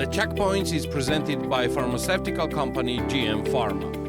The Checkpoints is presented by pharmaceutical company GM Pharma.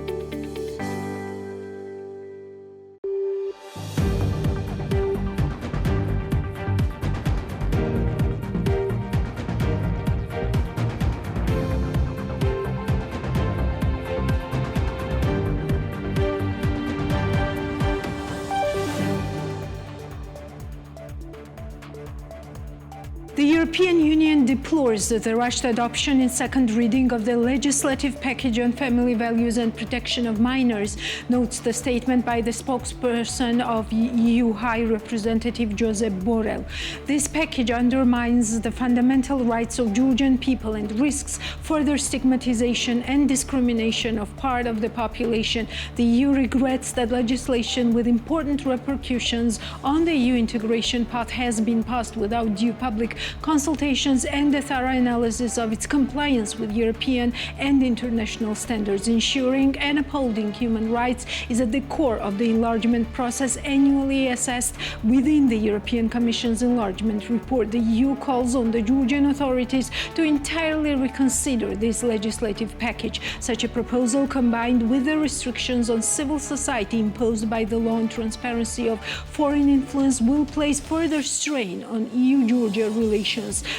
The European Union deplores the rushed adoption in second reading of the legislative package on family values and protection of minors, notes the statement by the spokesperson of EU High Representative Josep Borrell. This package undermines the fundamental rights of Georgian people and risks further stigmatization and discrimination of part of the population. The EU regrets that legislation with important repercussions on the EU integration path has been passed without due public consultations and a thorough analysis of its compliance with European and international standards. Ensuring and upholding human rights is at the core of the enlargement process annually assessed within the European Commission's enlargement report. The EU calls on the Georgian authorities to entirely reconsider this legislative package. Such a proposal, combined with the restrictions on civil society imposed by the law on transparency of foreign influence, will place further strain on EU-Georgia relations.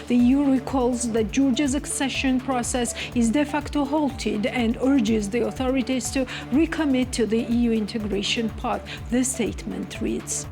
The EU recalls that Georgia's accession process is de facto halted and urges the authorities to recommit to the EU integration path. The statement reads: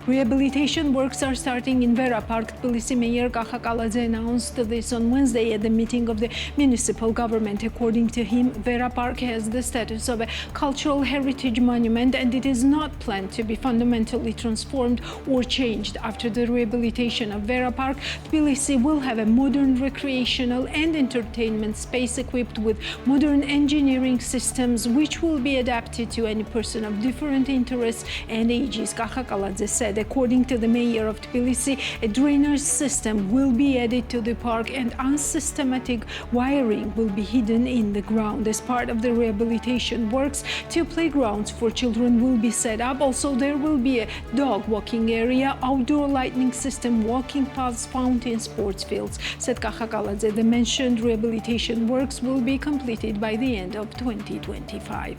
Rehabilitation works are starting in Vera Park. Tbilisi Mayor Kakakaladze announced this on Wednesday at the meeting of the municipal government. According to him, Vera Park has the status of a cultural heritage monument and it is not planned to be fundamentally transformed or changed. After the rehabilitation of Vera Park, Tbilisi will have a modern recreational and entertainment space equipped with modern engineering systems which will be adapted to any person of different interests and ages, Kakakaladze said. According to the mayor of Tbilisi, a drainage system will be added to the park and unsystematic wiring will be hidden in the ground. As part of the rehabilitation works, 2 playgrounds for children will be set up. Also, there will be a dog walking area, outdoor lighting system, walking paths, fountain, sports fields, said Kakakaladze. The mentioned rehabilitation works will be completed by the end of 2025.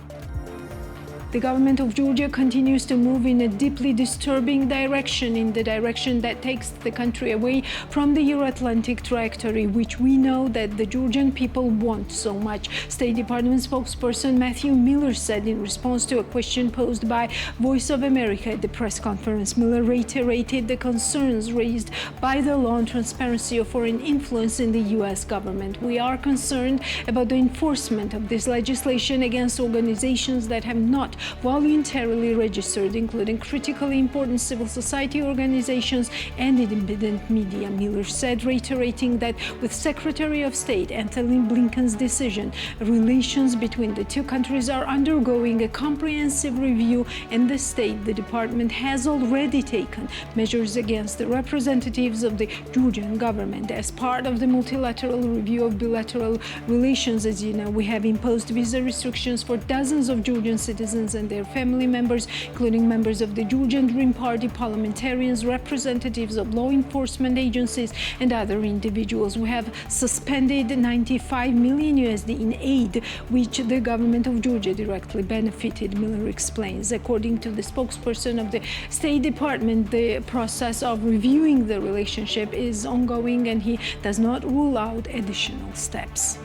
The government of Georgia continues to move in a deeply disturbing direction, in the direction that takes the country away from the Euro-Atlantic trajectory, which we know that the Georgian people want so much. State Department spokesperson Matthew Miller said in response to a question posed by Voice of America at the press conference. Miller reiterated the concerns raised by the law on transparency of foreign influence in the U.S. government. We are concerned about the enforcement of this legislation against organizations that have not voluntarily registered, including critically important civil society organizations and independent media, Miller said, reiterating that with Secretary of State Antony Blinken's decision, relations between the two countries are undergoing a comprehensive review, and the State Department has already taken measures against the representatives of the Georgian government. As part of the multilateral review of bilateral relations, as you know, we have imposed visa restrictions for dozens of Georgian citizens and their family members, including members of the Georgian Dream Party, parliamentarians, representatives of law enforcement agencies, and other individuals. We have suspended 95 million USD in aid, which the government of Georgia directly benefited, Miller explains. According to the spokesperson of the State Department, the process of reviewing the relationship is ongoing and he does not rule out additional steps.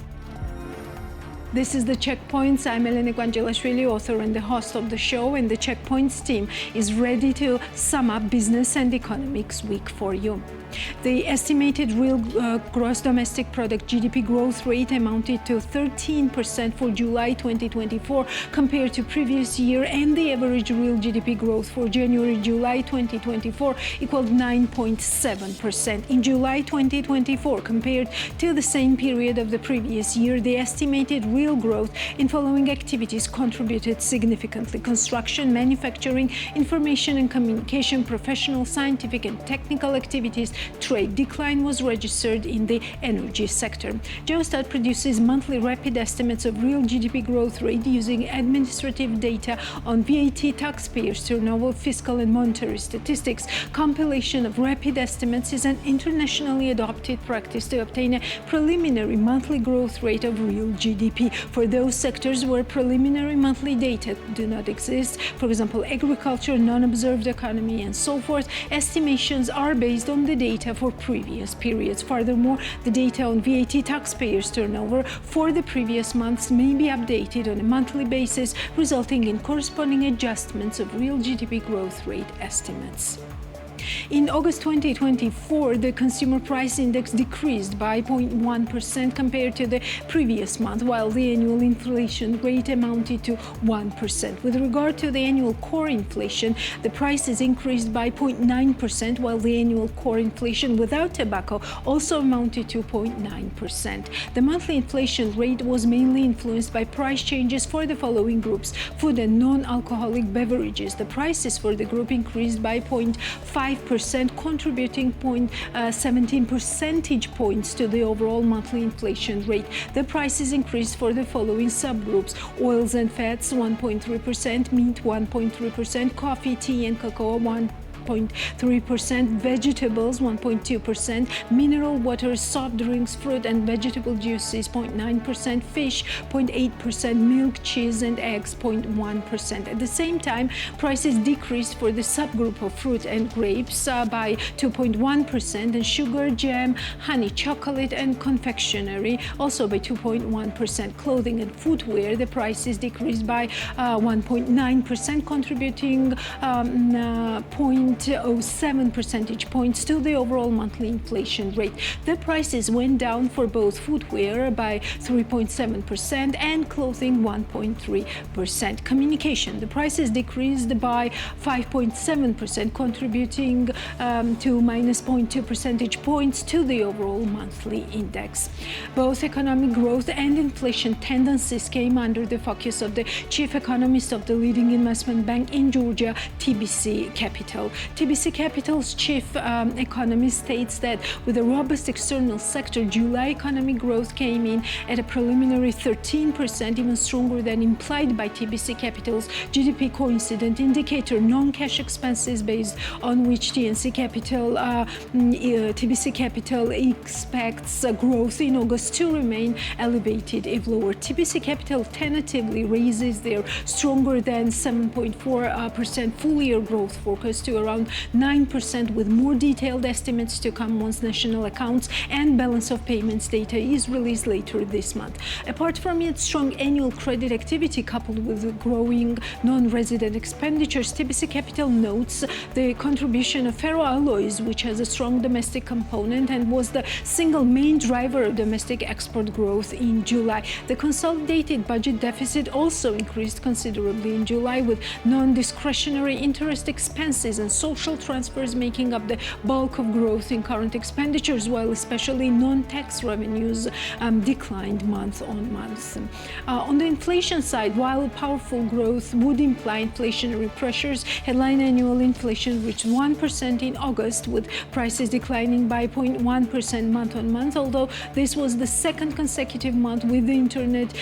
This is The Checkpoints. I'm Elena Guangelashvili, author and the host of the show, and the Checkpoints team is ready to sum up Business and Economics Week for you. The estimated real gross domestic product GDP growth rate amounted to 13% for July 2024 compared to previous year, and the average real GDP growth for January-July 2024 equaled 9.7%. In July 2024, compared to the same period of the previous year, the estimated real real growth in following activities contributed significantly: construction, manufacturing, information and communication, professional, scientific and technical activities. Trade decline was registered in the energy sector. Geostat produces monthly rapid estimates of real GDP growth rate using administrative data on VAT, taxpayers' turnover, fiscal and monetary statistics. Compilation of rapid estimates is an internationally adopted practice to obtain a preliminary monthly growth rate of real GDP. For those sectors where preliminary monthly data do not exist, for example, agriculture, non-observed economy, and so forth, estimations are based on the data for previous periods. Furthermore, the data on VAT, taxpayers' turnover for the previous months may be updated on a monthly basis, resulting in corresponding adjustments of real GDP growth rate estimates. In August 2024, the consumer price index decreased by 0.1% compared to the previous month, while the annual inflation rate amounted to 1%. With regard to the annual core inflation, the prices increased by 0.9%, while the annual core inflation without tobacco also amounted to 0.9%. The monthly inflation rate was mainly influenced by price changes for the following groups: food and non-alcoholic beverages. The prices for the group increased by 0.5%, contributing 0.17 percentage points to the overall monthly inflation rate. The prices increased for the following subgroups: oils and fats 1.3%, meat 1.3%, coffee, tea and cocoa 1.3%, vegetables 1.2%, mineral waters, soft drinks, fruit and vegetable juices 0.9%, fish 0.8%, milk, cheese and eggs 0.1%. At the same time, prices decreased for the subgroup of fruit and grapes by 2.1%, and sugar, jam, honey, chocolate and confectionery also by 2.1%. Clothing and footwear, the prices decreased by 1.9%, contributing 0.07 percentage points to the overall monthly inflation rate. The prices went down for both footwear by 3.7% and clothing 1.3%. Communication, the prices decreased by 5.7%, contributing to minus 0.2 percentage points to the overall monthly index. Both economic growth and inflation tendencies came under the focus of the chief economist of the leading investment bank in Georgia, TBC Capital. TBC Capital's chief economist states that with a robust external sector, July economic growth came in at a preliminary 13%, even stronger than implied by TBC Capital's GDP coincident indicator. Non-cash expenses based on which TBC Capital expects growth in August to remain elevated if lower. TBC Capital tentatively raises their stronger than 7.4% full-year growth forecast to around 9%, with more detailed estimates to come once national accounts and balance of payments data is released later this month. Apart from its strong annual credit activity coupled with growing non-resident expenditures, TBC Capital notes the contribution of ferroalloys, which has a strong domestic component and was the single main driver of domestic export growth in July. The consolidated budget deficit also increased considerably in July, with non-discretionary interest expenses and social transfers making up the bulk of growth in current expenditures, while especially non-tax revenues declined month on month. On the inflation side, while powerful growth would imply inflationary pressures, headline annual inflation reached 1% in August, with prices declining by 0.1% month on month, although this was the second consecutive month with the internet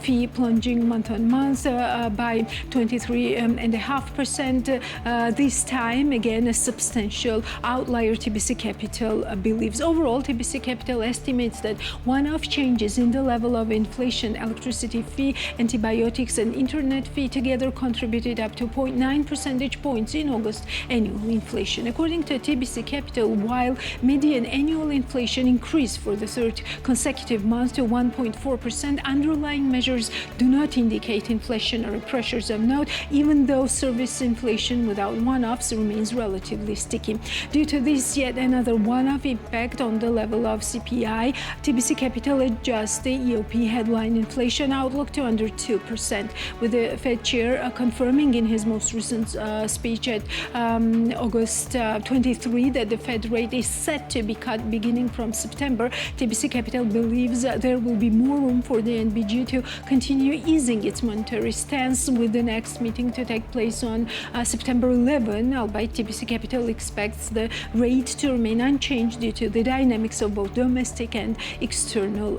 fee plunging month on month by 23.5%. This time, again, a substantial outlier, TBC Capital believes. Overall, TBC Capital estimates that one-off changes in the level of inflation, electricity fee, antibiotics and internet fee together contributed up to 0.9 percentage points in August annual inflation. According to TBC Capital, while median annual inflation increased for the third consecutive month to 1.4%, underlying measures do not indicate inflationary pressures of note, even though service inflation without one-offs remains remains relatively sticky. Due to this, yet another one-off impact on the level of CPI, TBC Capital adjusts the EOP headline inflation outlook to under 2%, with the Fed chair confirming in his most recent speech at August 23 that the Fed rate is set to be cut beginning from September. TBC Capital believes there will be more room for the NBG to continue easing its monetary stance, with the next meeting to take place on September 11, albeit TBC Capital expects the rate to remain unchanged due to the dynamics of both domestic and external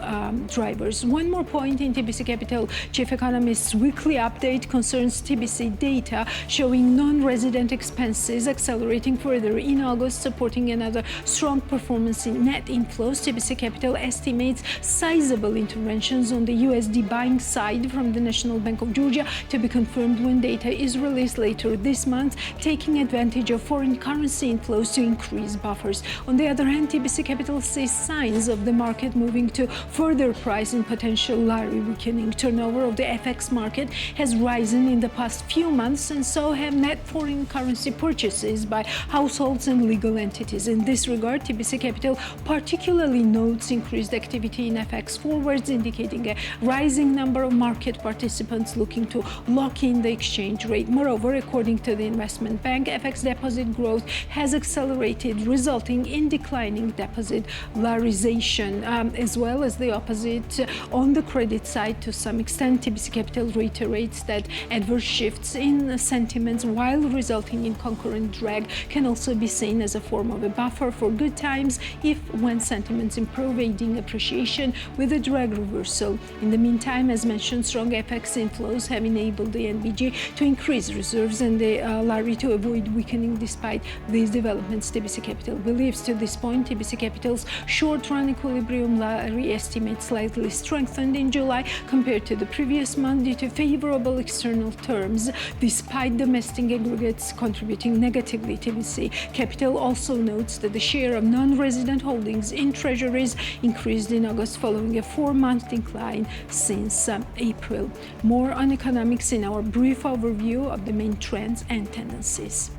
drivers. One more point in TBC Capital Chief Economist's weekly update concerns TBC data showing non-resident expenses accelerating further in August, supporting another strong performance in net inflows. TBC Capital estimates sizable interventions on the USD buying side from the National Bank of Georgia to be confirmed when data is released later this month, taking advantage of foreign currency inflows to increase buffers. On the other hand, TBC Capital sees signs of the market moving to further price in potential lari weakening. Turnover of the FX market has risen in the past few months, and so have net foreign currency purchases by households and legal entities. In this regard, TBC Capital particularly notes increased activity in FX forwards, indicating a rising number of market participants looking to lock in the exchange rate. Moreover, according to the investment bank, FX deposit growth has accelerated, resulting in declining deposit larization, as well as the opposite on the credit side. To some extent, TBC Capital reiterates that adverse shifts in sentiments, while resulting in concurrent drag, can also be seen as a form of a buffer for good times if when sentiments improve, aiding appreciation with a drag reversal. In the meantime, as mentioned, strong FX inflows have enabled the NBG to increase reserves and the lari to avoid weakening. Despite these developments, TBC Capital believes to this point TBC Capital's short-run equilibrium lari estimate slightly strengthened in July compared to the previous month due to favorable external terms, despite domestic aggregates contributing negatively. TBC Capital also notes that the share of non-resident holdings in treasuries increased in August following a 4-month decline since April. More on economics in our brief overview of the main trends and tendencies.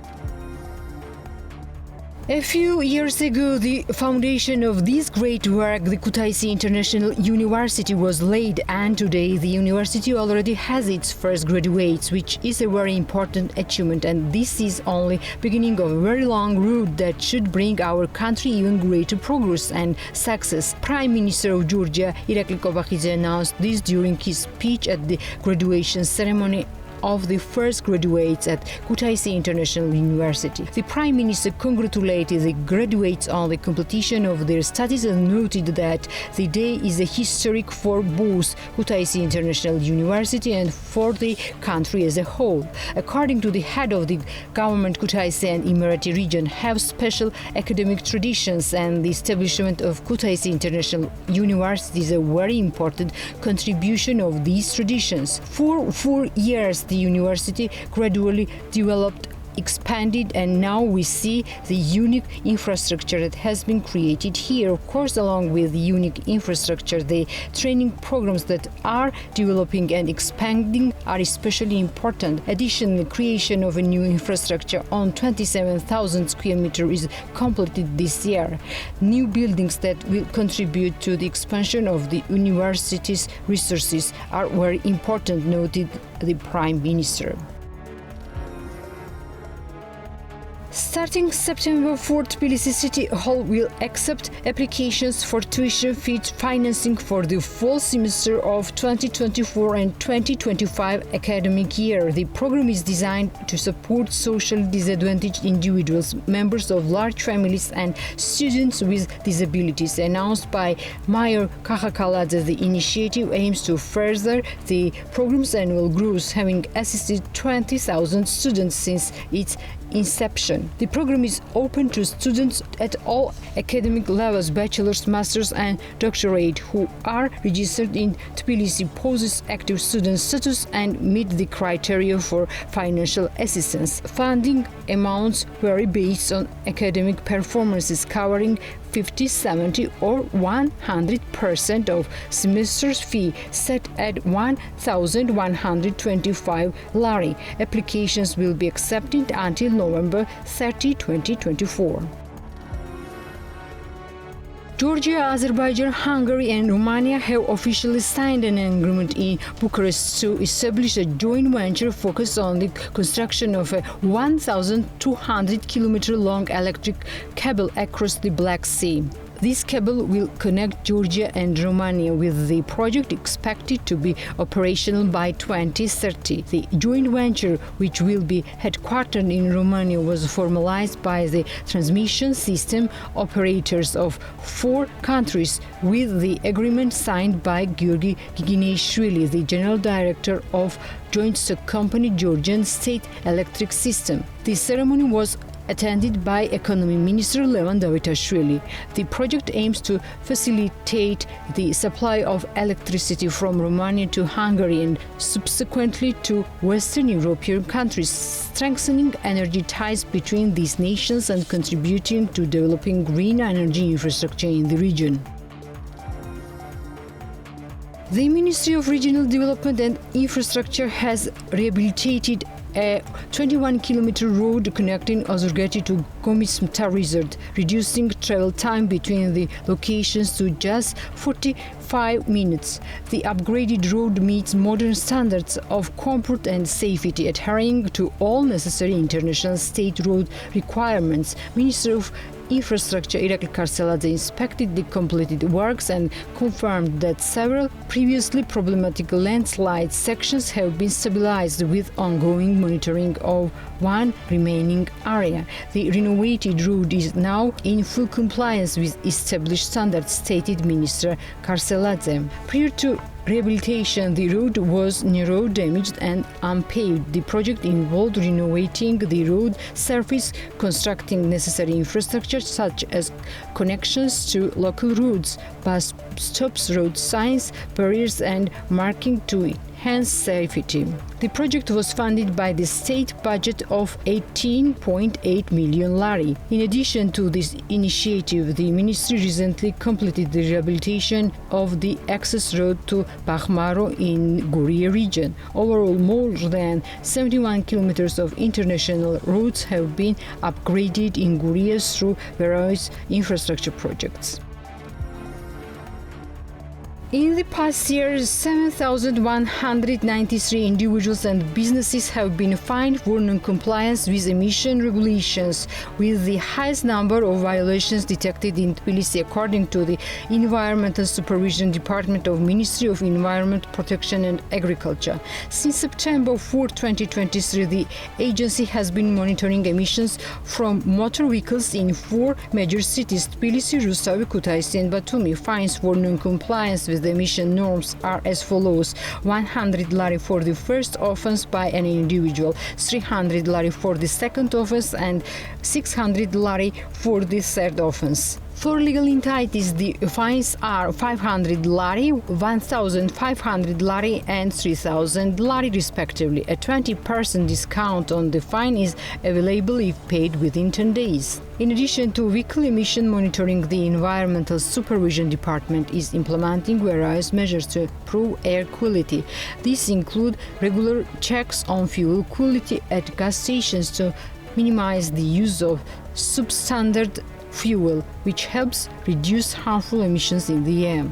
A few years ago, the foundation of this great work, the Kutaisi International University, was laid, and today the university already has its first graduates, which is a very important achievement, and this is only beginning of a very long road that should bring our country even greater progress and success. Prime Minister of Georgia, Irakli Kobakhidze, announced this during his speech at the graduation ceremony of the first graduates at Kutaisi International University. The Prime Minister congratulated the graduates on the completion of their studies and noted that the day is a historic for both Kutaisi International University and for the country as a whole. According to the head of the government, Kutaisi and Emirati region have special academic traditions, and the establishment of Kutaisi International University is a very important contribution of these traditions. For 4 years, the university gradually developed, expanded, and now we see the unique infrastructure that has been created here. Of course, along with the unique infrastructure, the training programs that are developing and expanding are especially important. Additionally, creation of a new infrastructure on 27,000 square meters is completed this year. New buildings that will contribute to the expansion of the university's resources are very important, noted the Prime Minister. Starting September 4th, Tbilisi City Hall will accept applications for tuition fee financing for the fall semester of 2024 and 2025 academic year. The program is designed to support socially disadvantaged individuals, members of large families, and students with disabilities. Announced by Mayor Kakakaladze, the initiative aims to further the program's annual growth, having assisted 20,000 students since its inception. The program is open to students at all academic levels, bachelor's, master's, and doctorate, who are registered in Tbilisi, possess active student status, and meet the criteria for financial assistance. Funding amounts vary based on academic performances, covering 50, 70, or 100% of semester's fee, set at 1,125 lari. Applications will be accepted until November 30, 2024. Georgia, Azerbaijan, Hungary and Romania have officially signed an agreement in Bucharest to establish a joint venture focused on the construction of a 1,200-kilometer-long electric cable across the Black Sea. This cable will connect Georgia and Romania, with the project expected to be operational by 2030. The joint venture, which will be headquartered in Romania, was formalized by the transmission system operators of 4 countries, with the agreement signed by Georgi Giginishvili, the general director of joint stock company Georgian State Electric System. The ceremony was attended by Economy Minister Levan Davitashvili. The project aims to facilitate the supply of electricity from Romania to Hungary and subsequently to Western European countries, strengthening energy ties between these nations and contributing to developing green energy infrastructure in the region. The Ministry of Regional Development and Infrastructure has rehabilitated a 21-kilometer road connecting Ozurgeti to Gomismta Resort, reducing travel time between the locations to just 45 minutes. The upgraded road meets modern standards of comfort and safety, adhering to all necessary international state road requirements. Minister of Infrastructure Irakli Karseladze inspected the completed works and confirmed that several previously problematic landslide sections have been stabilized, with ongoing monitoring of one remaining area. The renovated road is now in full compliance with established standards, stated Minister Karseladze. Prior to rehabilitation, the road was narrow, damaged and unpaved. The project involved renovating the road surface, constructing necessary infrastructure such as connections to local routes, bus stops, road signs, barriers and marking to enhance safety. The project was funded by the state budget of 18.8 million lari. In addition to this initiative, the ministry recently completed the rehabilitation of the access road to Bakhmaro in Guria region. Overall, more than 71 kilometers of international roads have been upgraded in Guria through various infrastructure projects. In the past year, 7,193 individuals and businesses have been fined for non-compliance with emission regulations, with the highest number of violations detected in Tbilisi, according to the Environmental Supervision Department of Ministry of Environment, Protection and Agriculture. Since September 4, 2023, the agency has been monitoring emissions from motor vehicles in 4 major cities: Tbilisi, Rustavi, Kutaisi and Batumi. Fines for non-compliance with the emission norms are as follows: 100 lari for the first offense by an individual, 300 lari for the second offense and 600 lari for the third offense. For legal entities, the fines are 500 lari, 1,500 lari and 3,000 lari respectively. A 20% discount on the fine is available if paid within 10 days. In addition to vehicle emission monitoring, the Environmental Supervision Department is implementing various measures to improve air quality. These include regular checks on fuel quality at gas stations to minimize the use of substandard fuel, which helps reduce harmful emissions in the air.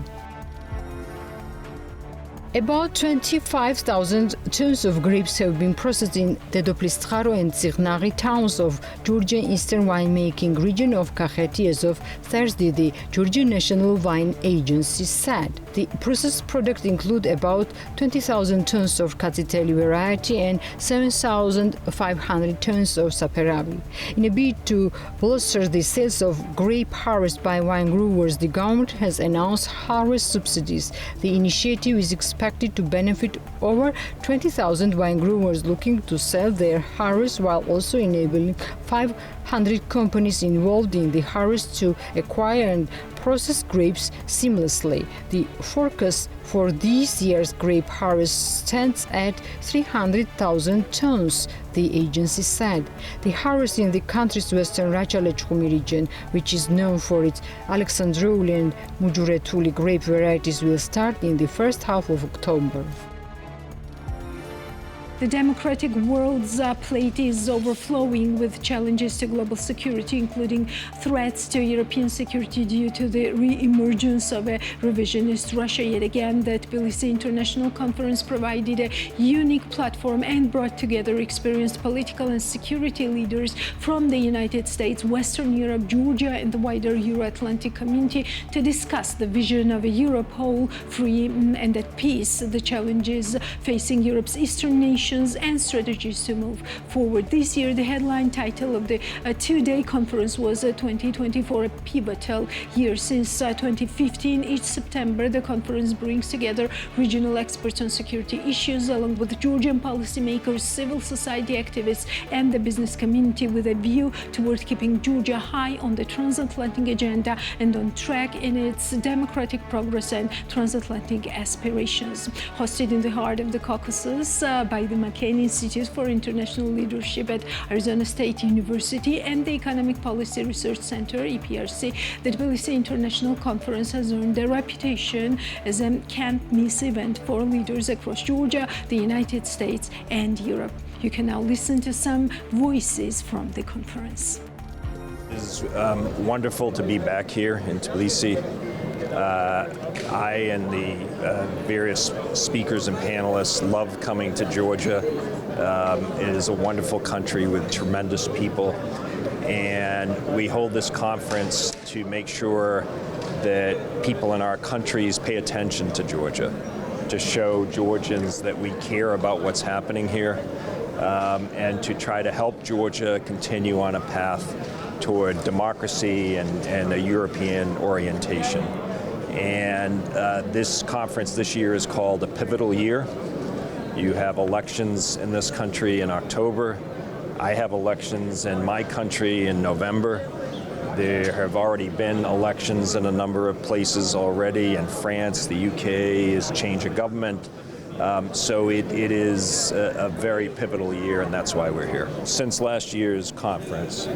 About 25,000 tons of grapes have been processed in Dedoplistkharo and Tsighnaghi towns of Georgian Eastern winemaking region of Kakheti as of Thursday, the Georgian National Wine Agency said. The processed products include about 20,000 tons of Katsiteli variety and 7,500 tons of Saperavi. In a bid to bolster the sales of grape harvest by wine growers, the government has announced harvest subsidies. The initiative is expected to benefit over 20,000 wine growers looking to sell their harvest, while also enabling 500 companies involved in the harvest to acquire and process grapes seamlessly. The forecast for this year's grape harvest stands at 300,000 tons, the agency said. The harvest in the country's western Racha-Lechkhumi region, which is known for its Alexandrouli and Mujuretuli grape varieties, will start in the first half of October. The democratic world's plate is overflowing with challenges to global security, including threats to European security due to the re-emergence of a revisionist Russia. Yet again, the Tbilisi International Conference provided a unique platform and brought together experienced political and security leaders from the United States, Western Europe, Georgia, and the wider Euro-Atlantic community to discuss the vision of a Europe whole, free, and at peace, the challenges facing Europe's eastern nations, and strategies to move forward. This year, the headline title of the two-day conference was 2024, a pivotal year. Since 2015, each September, the conference brings together regional experts on security issues, along with Georgian policymakers, civil society activists, and the business community, with a view toward keeping Georgia high on the transatlantic agenda and on track in its democratic progress and transatlantic aspirations. Hosted in the heart of the Caucasus by the McCain Institute for International Leadership at Arizona State University and the Economic Policy Research Center, EPRC, the Tbilisi International Conference has earned a reputation as a can't-miss event for leaders across Georgia, the United States, and Europe. You can now listen to some voices from the conference. It is wonderful to be back here in Tbilisi. I and the various speakers and panelists love coming to Georgia. It is a wonderful country with tremendous people, and we hold this conference to make sure that people in our countries pay attention to Georgia, to show Georgians that we care about what's happening here, and to try to help Georgia continue on a path toward democracy and a European orientation. And this conference this year is called a pivotal year. You have elections in this country in October. I have elections in my country in November. There have already been elections in a number of places already. In France, the UK is change of government. So it is a very pivotal year, and that's why we're here. Since last year's conference,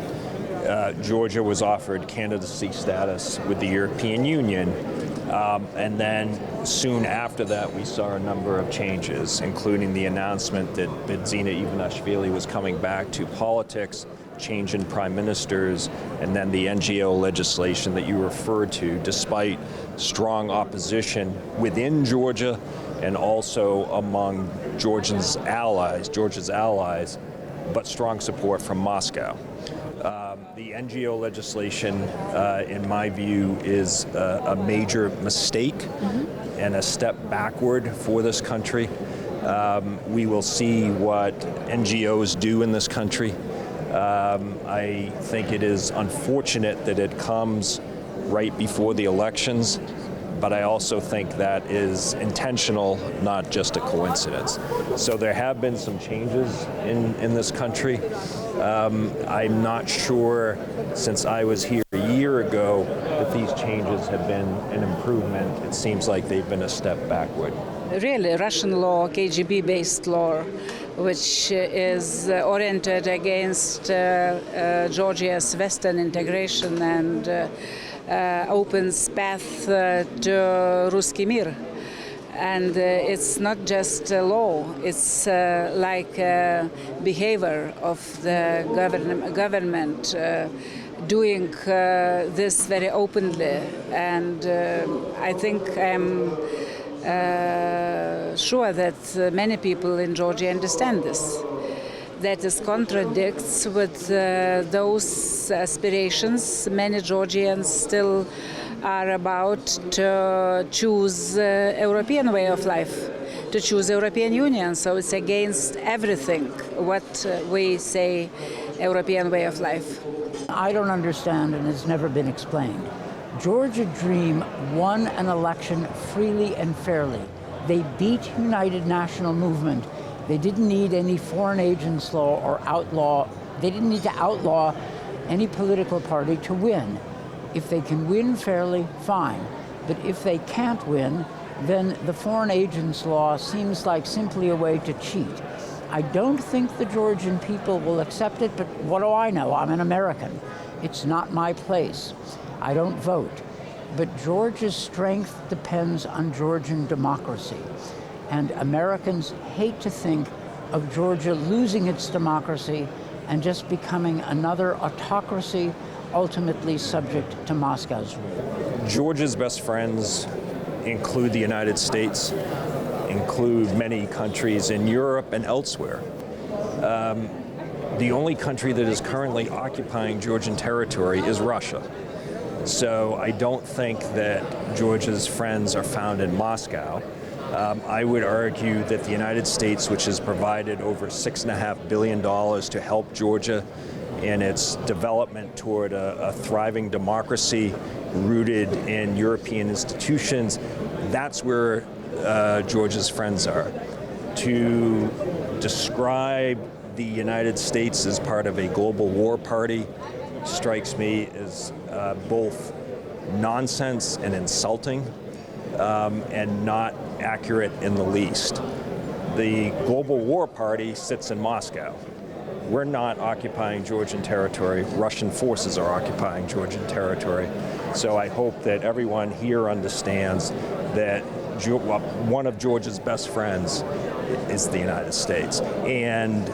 Georgia was offered candidacy status with the European Union. And then soon after that, we saw a number of changes, including the announcement that Bidzina Ivanishvili was coming back to politics, change in prime ministers, and then the NGO legislation that you referred to, despite strong opposition within Georgia and also among Georgia's allies, but strong support from Moscow. The NGO legislation, in my view, is a major mistake and a step backward for this country. We will see what NGOs do in this country. I think it is unfortunate that it comes right before the elections, but I also think that is intentional, not just a coincidence. So there have been some changes in this country. I'm not sure, since I was here a year ago, that these changes have been an improvement. It seems like they've been a step backward. Really, Russian law, KGB-based law, which is oriented against Georgia's Western integration and opens path to Ruski Mir. And it's not just a law, it's like behavior of the government doing this very openly. And I think I'm sure that many people in Georgia understand this. That is contradicts with those aspirations many Georgians still are about to choose European way of life, to choose European Union. So it's against everything what we say European way of life. I don't understand, and it's never been explained. Georgia Dream won an election freely and fairly. They beat United National Movement. They didn't need any foreign agents law or outlaw. They didn't need to outlaw any political party to win. If they can win fairly, fine. But if they can't win, then the foreign agents law seems like simply a way to cheat. I don't think the Georgian people will accept it, but what do I know? I'm an American. It's not my place. I don't vote. But Georgia's strength depends on Georgian democracy. And Americans hate to think of Georgia losing its democracy and just becoming another autocracy, ultimately subject to Moscow's rule. Georgia's best friends include the United States, include many countries in Europe and elsewhere. The only country that is currently occupying Georgian territory is Russia. So I don't think that Georgia's friends are found in Moscow. I would argue that the United States, which has provided over $6.5 billion to help Georgia in its development toward a thriving democracy rooted in European institutions, that's where Georgia's friends are. To describe the United States as part of a global war party strikes me as both nonsense and insulting, and not accurate in the least. The global war party sits in Moscow. We're not occupying Georgian territory. Russian forces are occupying Georgian territory. So I hope that everyone here understands that one of Georgia's best friends is the United States. And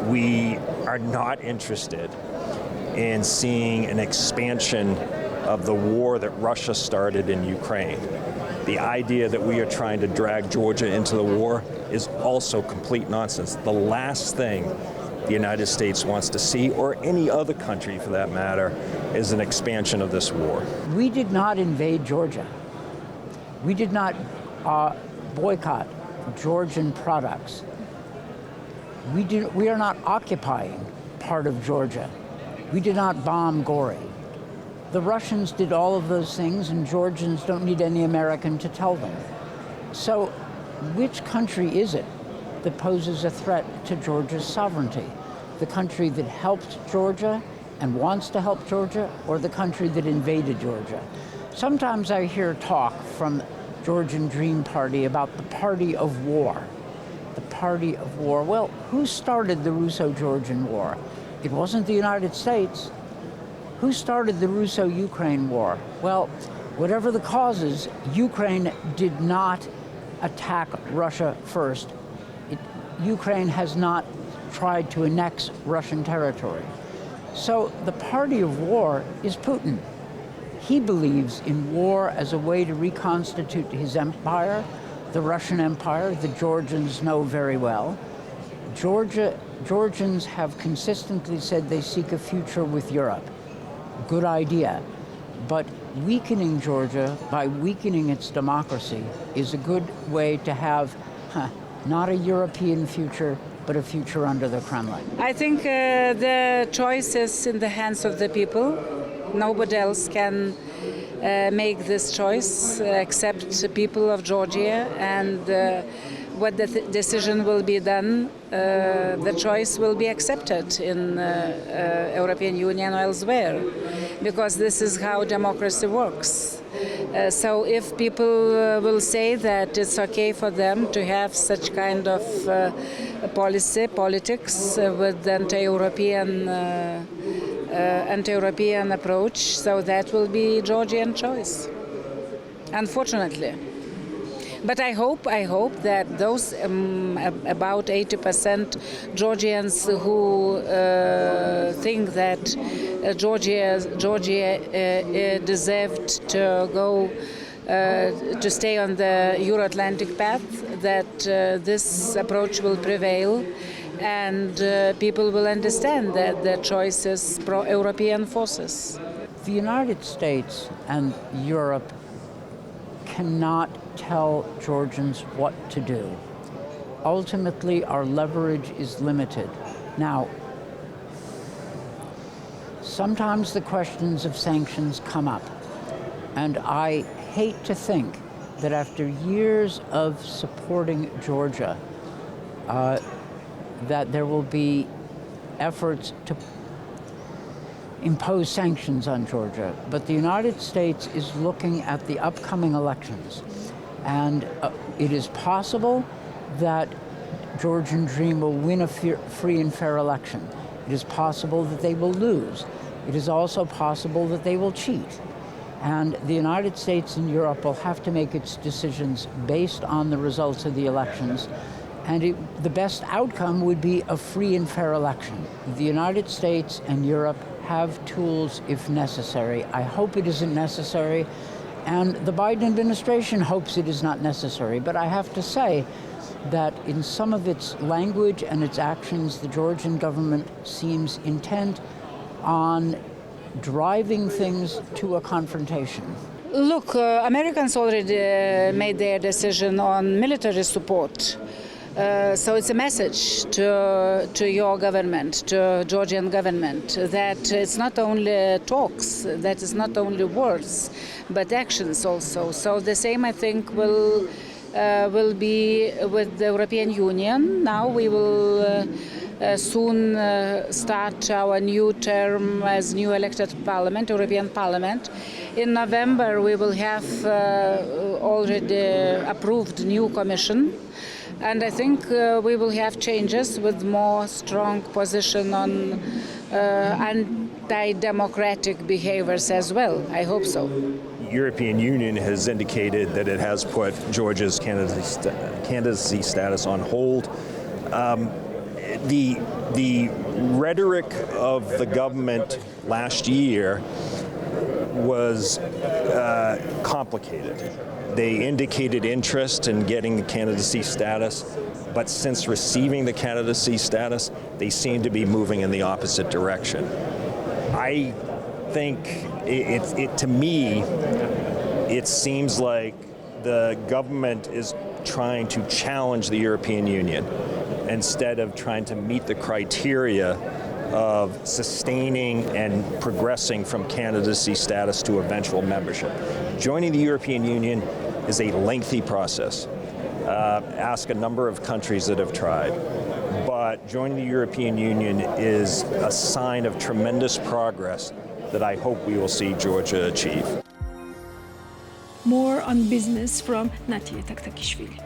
we are not interested in seeing an expansion of the war that Russia started in Ukraine. The idea that we are trying to drag Georgia into the war is also complete nonsense. The last thing the United States wants to see, or any other country for that matter, is an expansion of this war. We did not invade Georgia. We did not boycott Georgian products. We are not occupying part of Georgia. We did not bomb Gori. The Russians did all of those things, and Georgians don't need any American to tell them. So which country is it that poses a threat to Georgia's sovereignty? The country that helped Georgia and wants to help Georgia, or the country that invaded Georgia? Sometimes I hear talk from Georgian Dream Party about the party of war. The party of war. Well, who started the Russo-Georgian War? It wasn't the United States. Who started the Russo-Ukraine War? Well, whatever the causes, Ukraine did not attack Russia first. Ukraine has not tried to annex Russian territory. So the party of war is Putin. He believes in war as a way to reconstitute his empire, the Russian Empire. The Georgians know very well. Georgians have consistently said they seek a future with Europe. Good idea. But weakening Georgia by weakening its democracy is a good way to have not a European future, but a future under the Kremlin. I think the choice is in the hands of the people. Nobody else can make this choice except the people of Georgia, and what the decision will be done, the choice will be accepted in European Union or elsewhere, because this is how democracy works. So if people will say that it's okay for them to have such kind of politics with anti-European approach, so that will be Georgian choice, unfortunately. But I hope that those about 80% Georgians who think that Georgia deserved to go to stay on the Euro-Atlantic path, that this approach will prevail, and people will understand that the choice is pro-European forces. The United States and Europe cannot tell Georgians what to do. Ultimately, our leverage is limited. Now, sometimes the questions of sanctions come up, and I hate to think that after years of supporting Georgia, that there will be efforts to impose sanctions on Georgia. But the United States is looking at the upcoming elections, and it is possible that Georgian Dream will win a free and fair election. It is possible that they will lose. It is also possible that they will cheat. And the United States and Europe will have to make its decisions based on the results of the elections. And the best outcome would be a free and fair election. The United States and Europe have tools if necessary. I hope it isn't necessary, and the Biden administration hopes it is not necessary. But I have to say that in some of its language and its actions, the Georgian government seems intent on driving things to a confrontation. Look, Americans already made their decision on military support. So it's a message to your government, to Georgian government, that it's not only talks, that it's not only words, but actions also. So the same, I think, will be with the European Union. Now we will soon start our new term as new elected parliament, European Parliament. In November we will have already approved new commission. And I think we will have changes with more strong position on anti-democratic behaviors as well. I hope so. The European Union has indicated that it has put Georgia's candidacy status on hold. The rhetoric of the government last year was complicated. They indicated interest in getting the candidacy status, but since receiving the candidacy status, they seem to be moving in the opposite direction. I think to me, it seems like the government is trying to challenge the European Union instead of trying to meet the criteria of sustaining and progressing from candidacy status to eventual membership. Joining the European Union is a lengthy process. Ask a number of countries that have tried. But joining the European Union is a sign of tremendous progress that I hope we will see Georgia achieve. More on business from Natia Taktakishvili.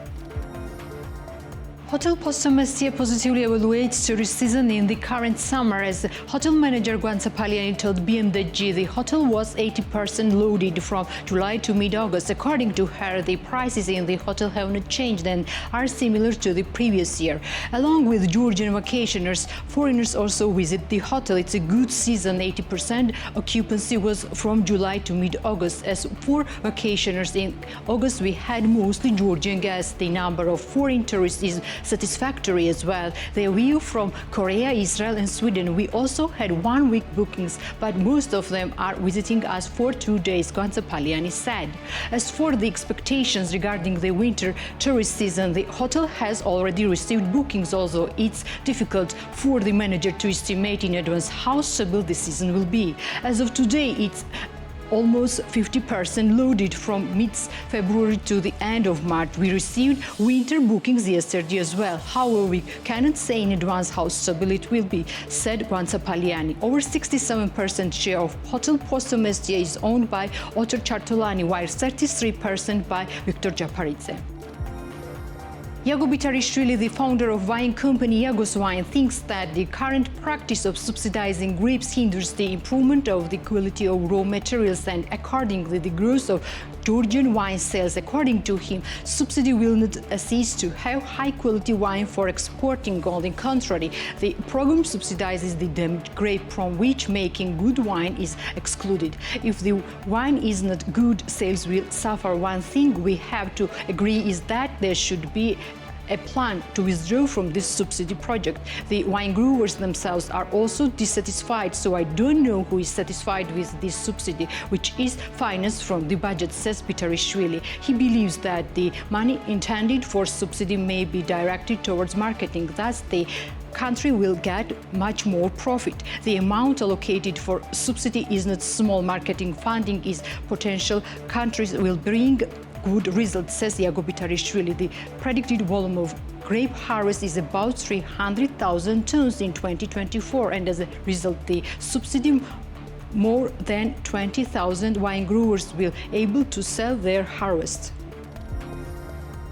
Hotel Postomestia positively evaluates tourist season in the current summer. As hotel manager Guanța Paliani told BMDG, the hotel was 80% loaded from July to mid-August. According to her, the prices in the hotel have not changed and are similar to the previous year. Along with Georgian vacationers, foreigners also visit the hotel. It's a good season. 80% occupancy was from July to mid-August. As for vacationers, in August we had mostly Georgian guests. The number of foreign tourists is satisfactory as well. The view from Korea, Israel and Sweden. We also had 1 week bookings, but most of them are visiting us for 2 days, Guanța Paliani said. As for the expectations regarding the winter tourist season, the hotel has already received bookings, although it's difficult for the manager to estimate in advance how stable the season will be. As of today, it's almost 50% loaded from mid-February to the end of March. We received winter bookings yesterday as well. However, we cannot say in advance how stable it will be, said Guanța Paliani. Over 67% share of Hotel Postomestia is owned by Otar Chartolani, while 33% by Victor Japaridze. Iago Bitarishvili, the founder of wine company Iagos Wine, thinks that the current practice of subsidizing grapes hinders the improvement of the quality of raw materials and accordingly the growth of Georgian wine sales. According to him, subsidy will not assist to have high-quality wine for exporting. On the contrary, the program subsidizes the damaged grape from which making good wine is excluded. If the wine is not good, sales will suffer. One thing we have to agree is that there should be a plan to withdraw from this subsidy project. The wine growers themselves are also dissatisfied, so I don't know who is satisfied with this subsidy, which is financed from the budget, says Bitarishvili. He believes that the money intended for subsidy may be directed towards marketing, thus the country will get much more profit. The amount allocated for subsidy is not small. Marketing funding is potential. Countries will bring good results, says Iago Bitarishvili. The predicted volume of grape harvest is about 300,000 tons in 2024, and as a result, the subsidy more than 20,000 wine growers will able to sell their harvest.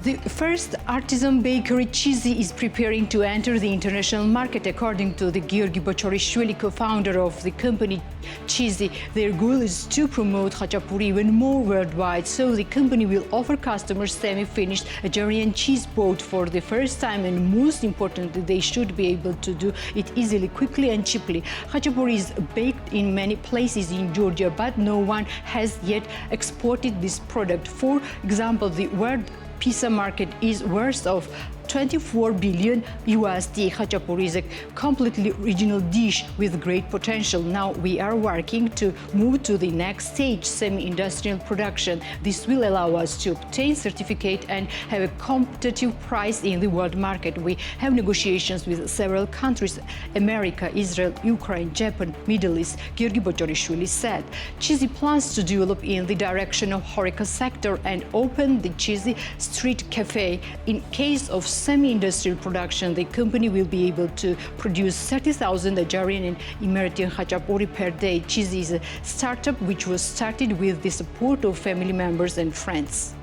The first artisan bakery Chizi is preparing to enter the international market, according to the Georgi Bochorishvili, co-founder of the company Chizi. Their goal is to promote khachapuri even more worldwide, so the company will offer customers semi-finished Algerian cheese both for the first time, and most importantly, they should be able to do it easily, quickly and cheaply. Khachapuri is baked in many places in Georgia, but no one has yet exported this product. For example, the world pizza market is worth of 24 billion USD. Khachapuri is a completely regional dish with great potential. Now we are working to move to the next stage, semi-industrial production. This will allow us to obtain certificate and have a competitive price in the world market. We have negotiations with several countries: America, Israel, Ukraine, Japan, Middle East, Georgi Bochorishvili said. Chizi plans to develop in the direction of HoReCa sector and open the Chizi Street Cafe. In case of semi-industrial production, the company will be able to produce 30,000 Algerian and Emirati khachapuri per day. Chizi is a startup which was started with the support of family members and friends.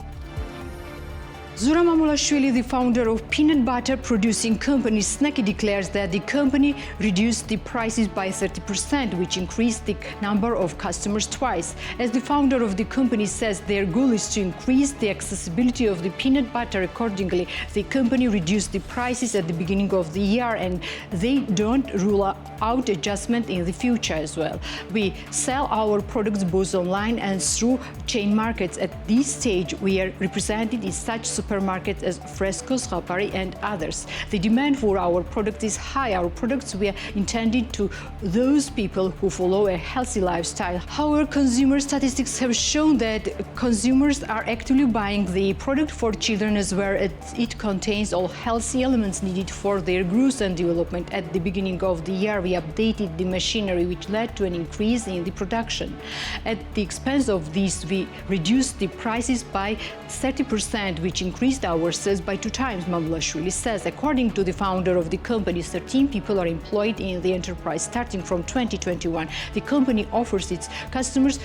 Zura Mamulashvili, the founder of peanut butter producing company Snacky, declares that the company reduced the prices by 30%, which increased the number of customers twice. As the founder of the company says, their goal is to increase the accessibility of the peanut butter. Accordingly, the company reduced the prices at the beginning of the year, and they don't rule out adjustment in the future as well. We sell our products both online and through chain markets. At this stage, we are represented in such supermarkets as Fresco, Schapari, and others. The demand for our product is high. Our products were intended to those people who follow a healthy lifestyle. However, consumer statistics have shown that consumers are actively buying the product for children as well. It contains all healthy elements needed for their growth and development. At the beginning of the year, we updated the machinery, which led to an increase in the production. At the expense of this, we reduced the prices by 30%, which increased our sales by 2 times, Mamulashvili says. According to the founder of the company, 13 people are employed in the enterprise. Starting from 2021, the company offers its customers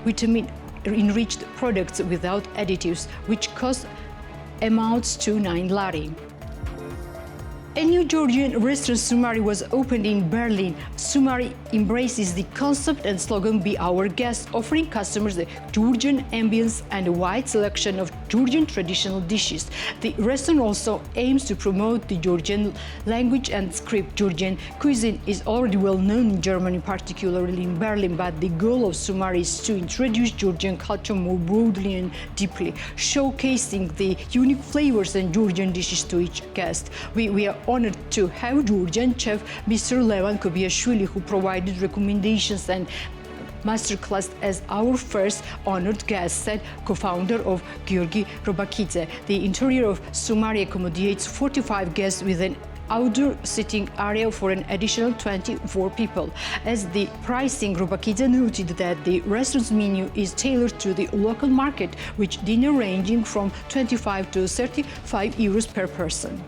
vitamin-enriched products without additives, which cost amounts to 9 lari. A new Georgian restaurant, Sumari, was opened in Berlin. Sumari embraces the concept and slogan "Be Our Guest," offering customers a Georgian ambience and a wide selection of Georgian traditional dishes. The restaurant also aims to promote the Georgian language and script. Georgian cuisine is already well known in Germany, particularly in Berlin, but the goal of Sumari is to introduce Georgian culture more broadly and deeply, showcasing the unique flavors and Georgian dishes to each guest. We are honored to have Georgian chef Mr. Levan Kobiashvili, who provided recommendations and masterclass as our first honored guest, said co-founder of Georgi Robakidze. The interior of Sumari accommodates 45 guests with an outdoor sitting area for an additional 24 people. As the pricing, Robakidze noted that the restaurant's menu is tailored to the local market, with dinner ranging from 25 to 35 euros per person.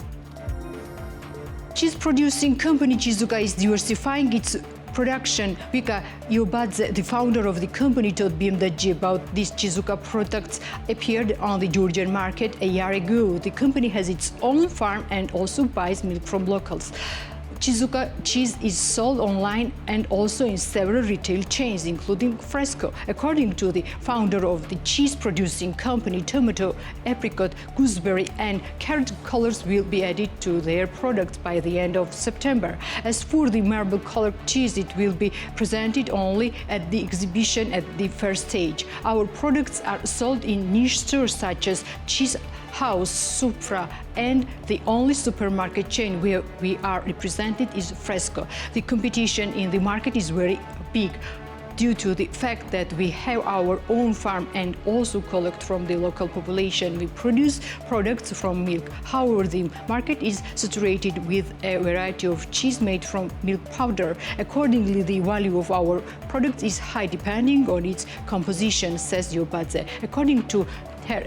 Cheese producing company Chizuka is diversifying its production. Vika Yobadze, the founder of the company, told BMWG about these Chizuka products appeared on the Georgian market a year ago. The company has its own farm and also buys milk from locals. Chizuka cheese is sold online and also in several retail chains, including Fresco. According to the founder of the cheese-producing company, tomato, apricot, gooseberry, and carrot colors will be added to their products by the end of September. As for the marble-colored cheese, it will be presented only at the exhibition at the first stage. Our products are sold in niche stores such as Cheese House, Supra, and the only supermarket chain where we are represented is Fresco. The competition in the market is very big due to the fact that we have our own farm and also collect from the local population. We produce products from milk. However, the market is saturated with a variety of cheese made from milk powder. Accordingly, the value of our product is high depending on its composition, says Yobadze. According to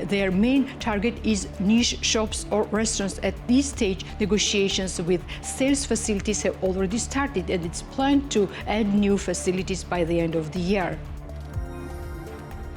their main target is niche shops or restaurants. At this stage, negotiations with sales facilities have already started, and it's planned to add new facilities by the end of the year.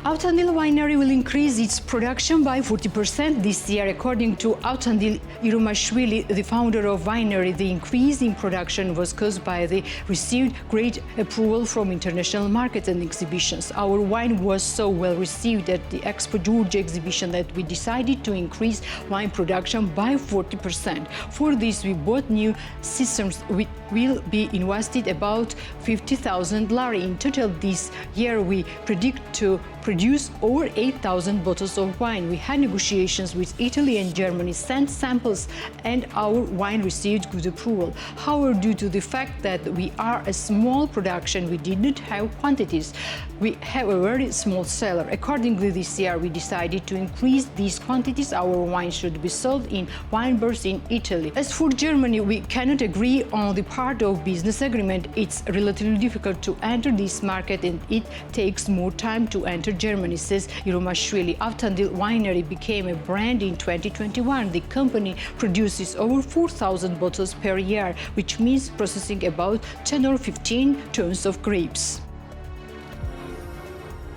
Avtandil Winery will increase its production by 40% this year, according to Avtandil Irumashvili, the founder of winery. The increase in production was caused by the received great approval from international markets and exhibitions. Our wine was so well received at the Expo Georgia exhibition that we decided to increase wine production by 40%. For this, we bought new systems which will be invested about $50,000. In total, this year we predict to produce over 8,000 bottles of wine. We had negotiations with Italy and Germany, sent samples, and our wine received good approval. However, due to the fact that we are a small production, we did not have quantities. We have a very small cellar. Accordingly, this year we decided to increase these quantities. Our wine should be sold in wine bars in Italy. As for Germany, we cannot agree on the part of business agreement. It's relatively difficult to enter this market and it takes more time to enter Germany, says Irumashvili. Avtandil Winery became a brand in 2021. The company produces over 4,000 bottles per year, which means processing about 10 or 15 tons of grapes.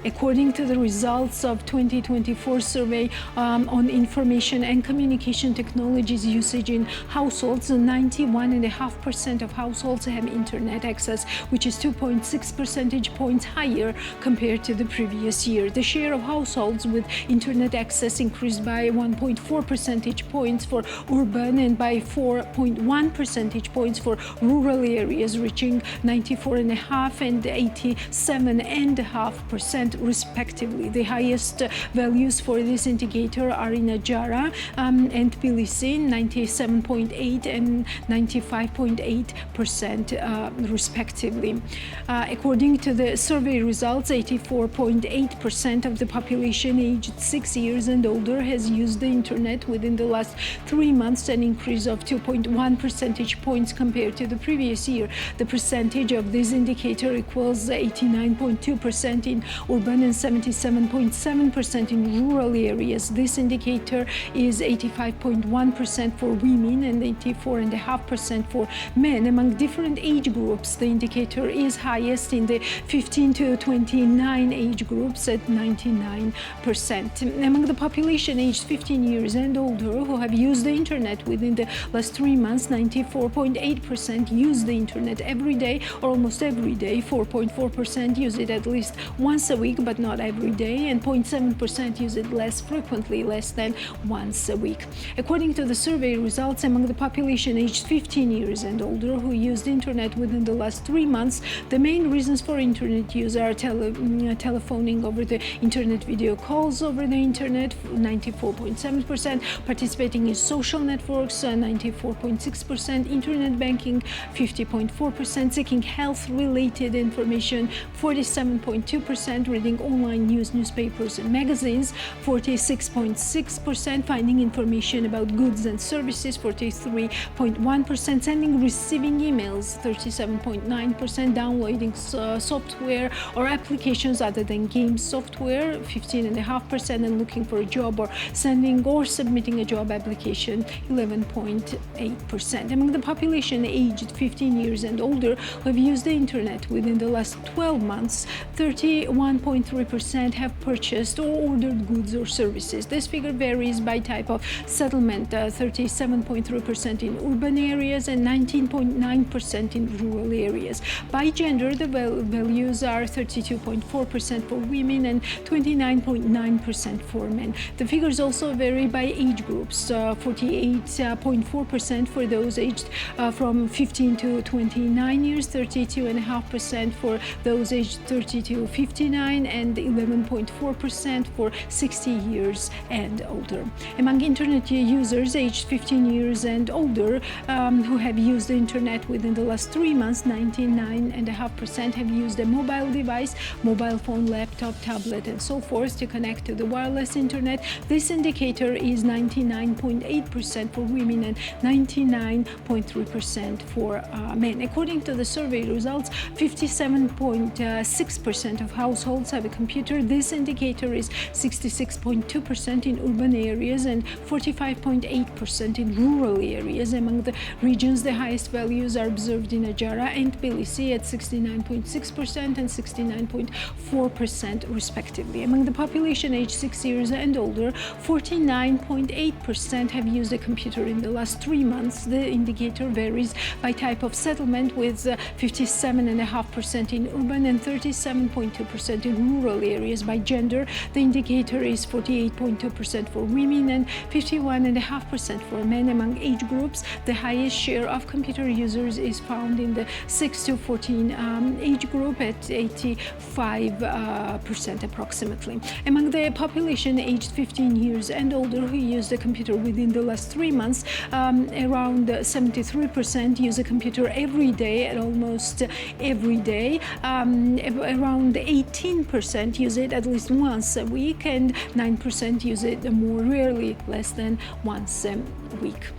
According to the results of 2024 survey on information and communication technologies usage in households, 91.5% of households have internet access, which is 2.6 percentage points higher compared to the previous year. The share of households with internet access increased by 1.4 percentage points for urban and by 4.1 percentage points for rural areas, reaching 94.5% and 87.5%. Respectively. The highest values for this indicator are in Ajara and Tbilisi, 97.8% and 95.8% respectively. According to the survey results, 84.8% of the population aged 6 years and older has used the internet within the last 3 months, an increase of 2.1 percentage points compared to the previous year. The percentage of this indicator equals 89.2% in urban and 77.7% in rural areas. This indicator is 85.1% for women and 84.5% for men. Among different age groups, the indicator is highest in the 15 to 29 age groups at 99%. Among the population aged 15 years and older who have used the internet within the last 3 months, 94.8% use the internet every day or almost every day. 4.4% use it at least once a week, but not every day, and 0.7% use it less frequently, less than once a week. According to the survey results, among the population aged 15 years and older who used internet within the last 3 months, the main reasons for internet use are telephoning over the internet, video calls over the internet, 94.7%, participating in social networks, 94.6%, internet banking, 50.4%, seeking health-related information, 47.2%, reading online news, newspapers and magazines, 46.6%, finding information about goods and services, 43.1%, sending, receiving emails, 37.9%, downloading software or applications other than game software, 15.5%, and looking for a job or sending or submitting a job application, 11.8%. Among the population aged 15 years and older who have used the internet within the last 12 months, 31.3% have purchased or ordered goods or services. This figure varies by type of settlement, 37.3% in urban areas and 19.9% in rural areas. By gender, the values are 32.4% for women and 29.9% for men. The figures also vary by age groups, 48.4% for those aged from 15 to 29 years, 32.5% for those aged 30 to 59, and 11.4% for 60 years and older. Among internet users aged 15 years and older who have used the internet within the last 3 months, 99.5% have used a mobile device, mobile phone, laptop, tablet, and so forth to connect to the wireless internet. This indicator is 99.8% for women and 99.3% for men. According to the survey results, 57.6% of households households have a computer. This indicator is 66.2% in urban areas and 45.8% in rural areas. Among the regions, the highest values are observed in Ajara and Tbilisi at 69.6% and 69.4% respectively. Among the population aged 6 years and older, 49.8% have used a computer in the last 3 months. The indicator varies by type of settlement, with 57.5% in urban and 37.2% in rural areas. By gender, the indicator is 48.2% for women and 51.5% for men. Among age groups, the highest share of computer users is found in the 6 to 14 age group at 85% approximately. Among the population aged 15 years and older who used a computer within the last 3 months, around 73% use a computer every day, at almost every day. Around 18% use it at least once a week, and 9% use it more rarely, less than once a week.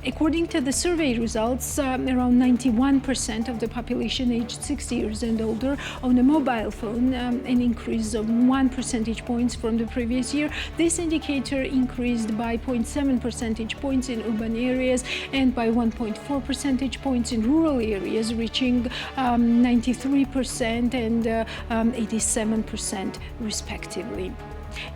According to the survey results, around 91% of the population aged 6 years and older own a mobile phone, an increase of 1 percentage points from the previous year. This indicator increased by 0.7 percentage points in urban areas and by 1.4 percentage points in rural areas, reaching 93% and 87% respectively.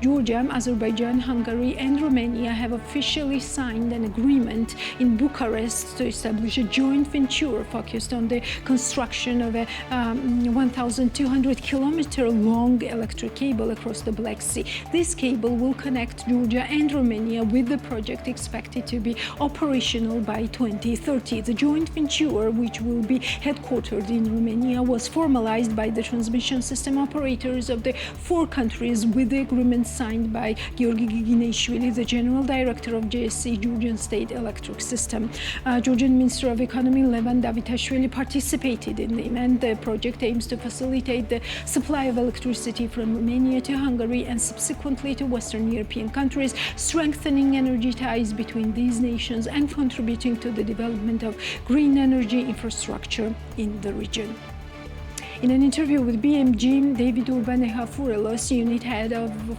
Georgia, Azerbaijan, Hungary, and Romania have officially signed an agreement in Bucharest to establish a joint venture focused on the construction of a 1,200-kilometer-long electric cable across the Black Sea. This cable will connect Georgia and Romania, with the project expected to be operational by 2030. The joint venture, which will be headquartered in Romania, was formalized by the transmission system operators of the 4 countries, with the agreement signed by Georgi Giginishvili, the General Director of GSC, Georgian State Electric System. Georgian Minister of Economy Levan Davitashvili participated in the event. The project aims to facilitate the supply of electricity from Romania to Hungary and subsequently to Western European countries, strengthening energy ties between these nations and contributing to the development of green energy infrastructure in the region. In an interview with BMG, David Urbaneha-Furelos, unit head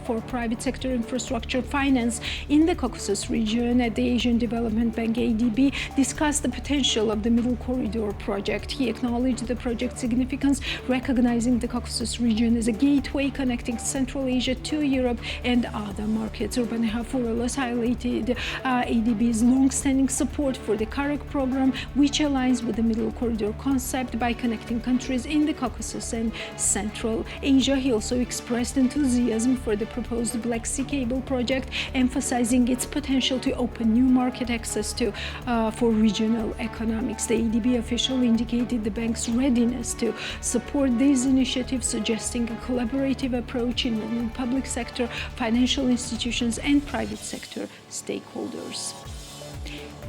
for private sector infrastructure finance in the Caucasus region at the Asian Development Bank ADB, discussed the potential of the Middle Corridor project. He acknowledged the project's significance, recognizing the Caucasus region as a gateway connecting Central Asia to Europe and other markets. Urbaneha-Furelos highlighted ADB's long-standing support for the CAREC program, which aligns with the Middle Corridor concept by connecting countries in the Caucasus and Central Asia. He also expressed enthusiasm for the proposed Black Sea Cable project, emphasizing its potential to open new market access for regional economics. The ADB official indicated the bank's readiness to support these initiatives, suggesting a collaborative approach involving public sector, financial institutions, and private sector stakeholders.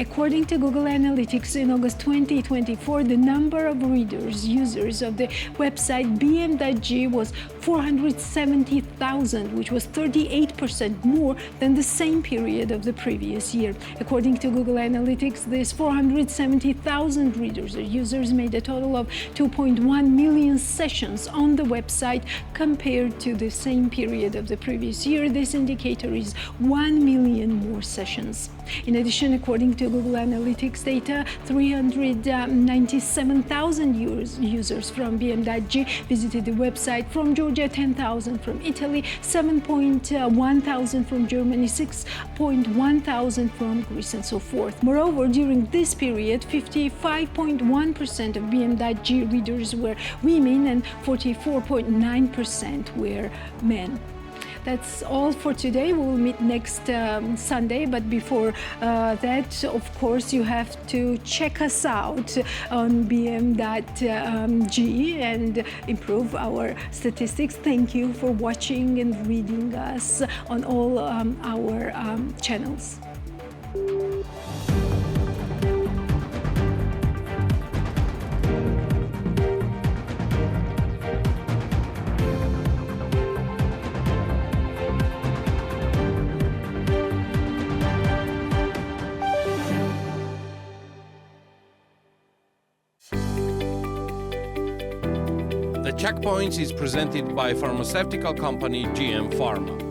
According to Google Analytics, in August 2024, the number of users of the website bm.gy was 470,000, which was 38% more than the same period of the previous year. According to Google Analytics, these 470,000 users made a total of 2.1 million sessions on the website compared to the same period of the previous year. This indicator is 1 million more sessions. In addition, according to Google Analytics data, 397,000 users from bm.gy visited the website. From Georgia, 10,000; from Italy, 7,100 from Germany, 6,100 from Greece, and so forth. Moreover, during this period, 55.1% of bm.gy readers were women and 44.9% were men. That's all for today. We will meet next Sunday, but before that, of course, you have to check us out on bm.gy and improve our statistics. Thank you for watching and reading us on all our channels. The Checkpoints is presented by pharmaceutical company GM Pharma.